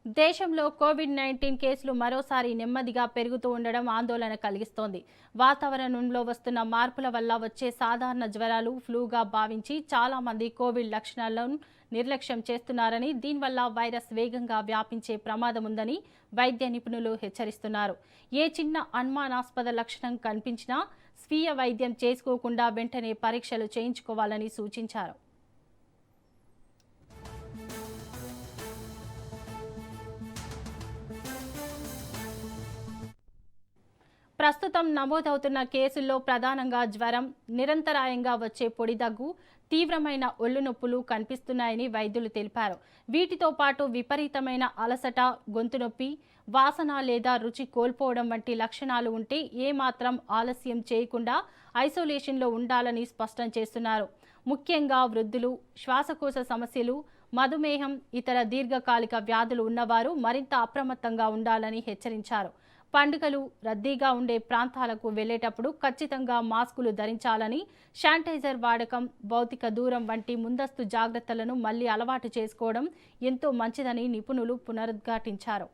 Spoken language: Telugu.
దేశంలో కోవిడ్-19 కేసులు మరోసారి నెమ్మదిగా పెరుగుతూ ఉండడం ఆందోళన కలిగిస్తోంది. వాతావరణంలో వస్తున్న మార్పుల వల్ల వచ్చే సాధారణ జ్వరాలు, ఫ్లూగా భావించి చాలా మంది కోవిడ్ లక్షణాలను నిర్లక్ష్యం చేస్తున్నారని, దీనివల్ల వైరస్ వేగంగా వ్యాపించే ప్రమాదం ఉందని వైద్య నిపుణులు హెచ్చరిస్తున్నారు. ఏ చిన్న అనుమానాస్పద లక్షణం కనిపించినా స్వీయ వైద్యం చేసుకోకుండా వెంటనే పరీక్షలు చేయించుకోవాలని సూచించారు. ప్రస్తుతం నమోదవుతున్న కేసుల్లో ప్రధానంగా జ్వరం, నిరంతరాయంగా వచ్చే పొడి దగ్గు, తీవ్రమైన ఒళ్ళు నొప్పులు కనిపిస్తున్నాయని వైద్యులు తెలిపారు. వీటితో పాటు విపరీతమైన అలసట, గొంతు నొప్పి, వాసన లేదా రుచి కోల్పోవడం వంటి లక్షణాలు ఉంటే ఏమాత్రం ఆలస్యం చేయకుండా ఐసోలేషన్లో ఉండాలని స్పష్టం చేస్తున్నారు. ముఖ్యంగా వృద్ధులు, శ్వాసకోశ సమస్యలు, మధుమేహం, ఇతర దీర్ఘకాలిక వ్యాధులు ఉన్నవారు మరింత అప్రమత్తంగా ఉండాలని హెచ్చరించారు. పండుగలు, రద్దీగా ఉండే ప్రాంతాలకు వెళ్లేటప్పుడు ఖచ్చితంగా మాస్కులు ధరించాలని, శానిటైజర్ వాడకం, భౌతిక దూరం వంటి ముందస్తు జాగ్రత్తలను మళ్లీ అలవాటు చేసుకోవడం ఎంతో మంచిదని నిపుణులు పునరుద్ఘాటించారు.